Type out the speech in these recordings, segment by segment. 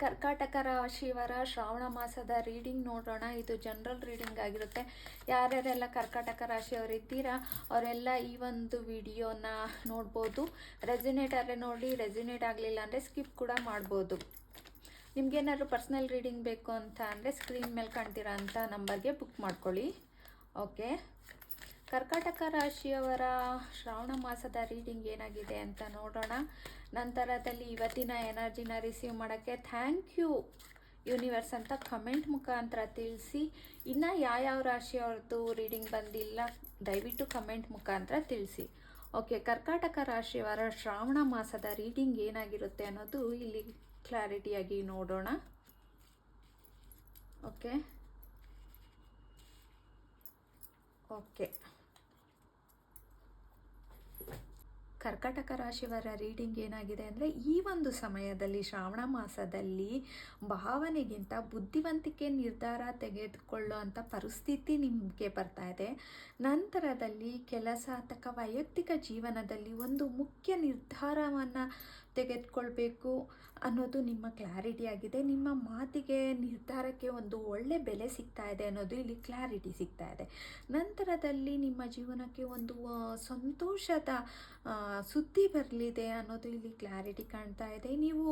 ಕರ್ಕಾಟಕ ರಾಶಿಯವರ ಶ್ರಾವಣ ಮಾಸದ ರೀಡಿಂಗ್ ನೋಡೋಣ. ಇದು ಜನರಲ್ ರೀಡಿಂಗ್ ಆಗಿರುತ್ತೆ. ಯಾರ್ಯಾರೆಲ್ಲ ಕರ್ಕಾಟಕ ರಾಶಿಯವರಿದ್ದೀರಾ ಅವರೆಲ್ಲ ಈ ಒಂದು ವಿಡಿಯೋನ ನೋಡ್ಬೋದು. ರೆಸಿನೇಟ್ ಆದರೆ ನೋಡಿ, ರೆಸಿನೇಟ್ ಆಗಲಿಲ್ಲ ಅಂದರೆ ಸ್ಕಿಪ್ ಕೂಡ ಮಾಡ್ಬೋದು. ನಿಮ್ಗೇನಾದ್ರು ಪರ್ಸ್ನಲ್ ರೀಡಿಂಗ್ ಬೇಕು ಅಂತ ಅಂದರೆ ಸ್ಕ್ರೀನ್ ಮೇಲೆ ಕಾಣ್ತಿರೋ ಅಂಥ ನಂಬರ್ಗೆ ಬುಕ್ ಮಾಡ್ಕೊಳ್ಳಿ. ಓಕೆ, ಕರ್ಕಾಟಕ ರಾಶಿಯವರ ಶ್ರಾವಣ ಮಾಸದ ರೀಡಿಂಗ್ ಏನಾಗಿದೆ ಅಂತ ನೋಡೋಣ. ನಂತರದಲ್ಲಿ ಇವತ್ತಿನ ಎನರ್ಜಿನ ರಿಸೀವ್ ಮಾಡೋಕ್ಕೆ ಥ್ಯಾಂಕ್ ಯು ಯೂನಿವರ್ಸ್ ಅಂತ ಕಮೆಂಟ್ ಮುಖಾಂತರ ತಿಳಿಸಿ. ಇನ್ನು ಯಾವ್ಯಾವ ರಾಶಿಯವ್ರದ್ದು ರೀಡಿಂಗ್ ಬಂದಿಲ್ಲ ದಯವಿಟ್ಟು ಕಮೆಂಟ್ ಮುಖಾಂತರ ತಿಳಿಸಿ. ಓಕೆ, ಕರ್ಕಾಟಕ ರಾಶಿಯವರ ಶ್ರಾವಣ ಮಾಸದ ರೀಡಿಂಗ್ ಏನಾಗಿರುತ್ತೆ ಅನ್ನೋದು ಇಲ್ಲಿ ಕ್ಲಾರಿಟಿಯಾಗಿ ನೋಡೋಣ. ಓಕೆ ಓಕೆ ಕರ್ಕಾಟಕ ರಾಶಿಯವರ ರೀಡಿಂಗ್ ಏನಾಗಿದೆ ಅಂದರೆ, ಈ ಒಂದು ಸಮಯದಲ್ಲಿ ಶ್ರಾವಣ ಮಾಸದಲ್ಲಿ ಭಾವನೆಗಿಂತ ಬುದ್ಧಿವಂತಿಕೆ ನಿರ್ಧಾರ ತೆಗೆದುಕೊಳ್ಳುವಂಥ ಪರಿಸ್ಥಿತಿ ನಿಮಗೆ ಬರ್ತಾ ಇದೆ. ನಂತರದಲ್ಲಿ ಕೆಲಸ ಅಥವಾ ವೈಯಕ್ತಿಕ ಜೀವನದಲ್ಲಿ ಒಂದು ಮುಖ್ಯ ನಿರ್ಧಾರವನ್ನು ತೆಗೆದುಕೊಳ್ಬೇಕು ಅನ್ನೋದು ನಿಮ್ಮ ಕ್ಲಾರಿಟಿ ಆಗಿದೆ. ನಿಮ್ಮ ಮಾತಿಗೆ ನಿರ್ಧಾರಕ್ಕೆ ಒಂದು ಒಳ್ಳೆ ಬೆಲೆ ಸಿಗ್ತಾ ಇದೆ ಅನ್ನೋದು ಇಲ್ಲಿ ಕ್ಲಾರಿಟಿ ಸಿಗ್ತಾ ಇದೆ. ನಂತರದಲ್ಲಿ ನಿಮ್ಮ ಜೀವನಕ್ಕೆ ಒಂದು ಸಂತೋಷದ ಸುದ್ದಿ ಬರಲಿದೆ ಅನ್ನೋದು ಇಲ್ಲಿ ಕ್ಲಾರಿಟಿ ಕಾಣ್ತಾ ಇದೆ. ನೀವು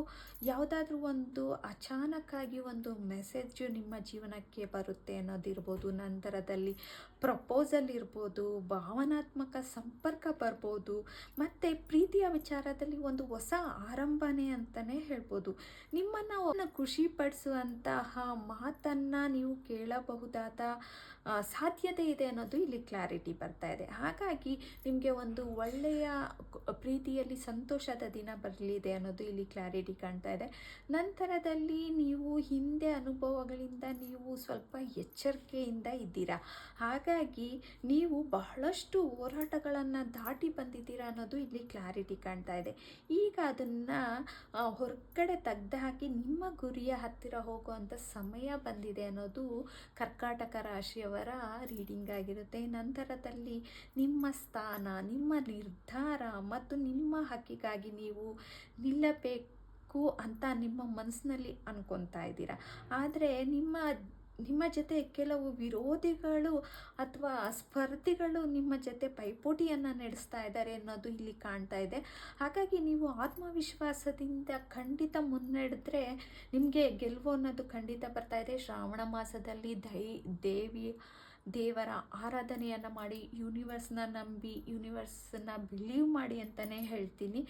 ಯಾವುದಾದ್ರೂ ಒಂದು ಅಚಾನಕ್ಕಾಗಿ ಒಂದು ಮೆಸೇಜ್ ನಿಮ್ಮ ಜೀವನಕ್ಕೆ ಬರುತ್ತೆ ಅನ್ನೋದಿರ್ಬೋದು. ನಂತರದಲ್ಲಿ ಪ್ರಪೋಸಲ್ ಇರ್ಬೋದು, ಭಾವನಾತ್ಮಕ ಸಂಪರ್ಕ ಬರ್ಬೋದು, ಮತ್ತು ಪ್ರೀತಿಯ ವಿಚಾರದಲ್ಲಿ ಒಂದು ಹೊಸ ಆರಂಭನೆ ಅಂತಲೇ ಹೇಳ್ಬೋದು. ನಿಮ್ಮನ್ನು ಖುಷಿಪಡಿಸುವಂತಹ ಮಾತನ್ನು ನೀವು ಕೇಳಬಹುದಾದ ಸಾಧ್ಯತೆ ಇದೆ ಅನ್ನೋದು ಇಲ್ಲಿ ಕ್ಲಾರಿಟಿ ಬರ್ತಾ ಇದೆ. ಹಾಗಾಗಿ ನಿಮಗೆ ಒಂದು ಒಳ್ಳೆಯ ಪ್ರೀತಿಯಲ್ಲಿ ಸಂತೋಷದ ದಿನ ಬರಲಿದೆ ಅನ್ನೋದು ಇಲ್ಲಿ ಕ್ಲಾರಿಟಿ ಕಾಣ್ತಾ ಇದೆ. ನಂತರದಲ್ಲಿ ನೀವು ಹಿಂದೆ ಅನುಭವಗಳಿಂದ ನೀವು ಸ್ವಲ್ಪ ಎಚ್ಚರಿಕೆಯಿಂದ ಇದ್ದೀರಾ. ಹಾಗಾಗಿ ನೀವು ಬಹಳಷ್ಟು ಹೋರಾಟಗಳನ್ನು ದಾಟಿ ಬಂದಿದ್ದೀರಾ ಅನ್ನೋದು ಇಲ್ಲಿ ಕ್ಲಾರಿಟಿ ಕಾಣ್ತಾ ಇದೆ. ಈಗ ಅದನ್ನು ಹೊರಗಡೆ ತೆಗೆದುಹಾಕಿ ನಿಮ್ಮ ಗುರಿಯ ಹತ್ತಿರ ಹೋಗುವಂಥ ಸಮಯ ಬಂದಿದೆ ಅನ್ನೋದು ಕರ್ಕಾಟಕ ರಾಶಿಯವರ ರೀಡಿಂಗ್ ಆಗಿರುತ್ತೆ. ನಂತರದಲ್ಲಿ ನಿಮ್ಮ ಸ್ಥಾನ, ನಿಮ್ಮ ನಿರ್ಧಾರ ಮತ್ತು ನಿಮ್ಮ ಹಕ್ಕಿಗಾಗಿ ನೀವು ನಿಲ್ಲಬೇಕು ಅಂತ ನಿಮ್ಮ ಮನಸ್ಸಿನಲ್ಲಿ ಅನ್ಕೊತಾ ಇದ್ದೀರಾ. ಆದರೆ ನಿಮ್ಮ ಜೊತೆ ಕೆಲವು ವಿರೋಧಿಗಳು ಅಥವಾ ಸ್ಪರ್ಧಿಗಳು ನಿಮ್ಮ ಜೊತೆ ಪೈಪೋಟಿಯನ್ನು ನಡೆಸ್ತಾ ಇದ್ದಾರೆ ಅನ್ನೋದು ಇಲ್ಲಿ ಕಾಣ್ತಾ ಇದೆ. ಹಾಗಾಗಿ ನೀವು ಆತ್ಮವಿಶ್ವಾಸದಿಂದ ಖಂಡಿತ ಮುನ್ನಡೆದ್ರೆ ನಿಮಗೆ ಗೆಲುವು ಅನ್ನೋದು ಖಂಡಿತ ಬರ್ತಾ ಇದೆ. ಶ್ರಾವಣ ಮಾಸದಲ್ಲಿ ದೇವರ ಆರಾಧನೆಯನ್ನು ಮಾಡಿ, ಯೂನಿವರ್ಸ್ನ ನಂಬಿ, ಯೂನಿವರ್ಸನ್ನು ಬಿಲೀವ್ ಮಾಡಿ ಅಂತಲೇ ಹೇಳ್ತೀನಿ.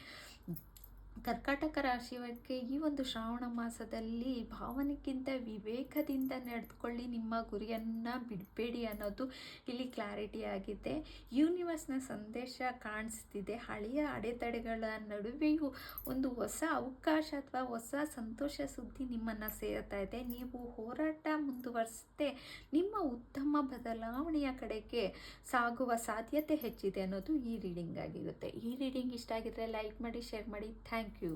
ಕರ್ಕಾಟಕ ರಾಶಿಯವರಿಗೆ ಈ ಒಂದು ಶ್ರಾವಣ ಮಾಸದಲ್ಲಿ ಭಾವನೆಗಿಂತ ವಿವೇಕದಿಂದ ನಡೆದುಕೊಳ್ಳಿ, ನಿಮ್ಮ ಗುರಿಯನ್ನು ಬಿಡಬೇಡಿ ಅನ್ನೋದು ಇಲ್ಲಿ ಕ್ಲಾರಿಟಿ ಆಗಿದೆ. ಯೂನಿವರ್ಸ್ನ ಸಂದೇಶ ಕಾಣಿಸ್ತಿದೆ. ಹಳೆಯ ಅಡೆತಡೆಗಳ ನಡುವೆಯೂ ಒಂದು ಹೊಸ ಅವಕಾಶ ಅಥವಾ ಹೊಸ ಸಂತೋಷ ಸುದ್ದಿ ನಿಮ್ಮನ್ನು ಸೇರ್ತಾ ಇದೆ. ನೀವು ಹೋರಾಟ ಮುಂದುವರಿಸದೆ ನಿಮ್ಮ ಉತ್ತಮ ಬದಲಾವಣೆಯ ಕಡೆಗೆ ಸಾಗುವ ಸಾಧ್ಯತೆ ಹೆಚ್ಚಿದೆ ಅನ್ನೋದು ಈ ರೀಡಿಂಗ್ ಆಗಿರುತ್ತೆ. ಈ ರೀಡಿಂಗ್ ಇಷ್ಟ ಆಗಿದ್ರೆ ಲೈಕ್ ಮಾಡಿ, ಶೇರ್ ಮಾಡಿ. Thank you.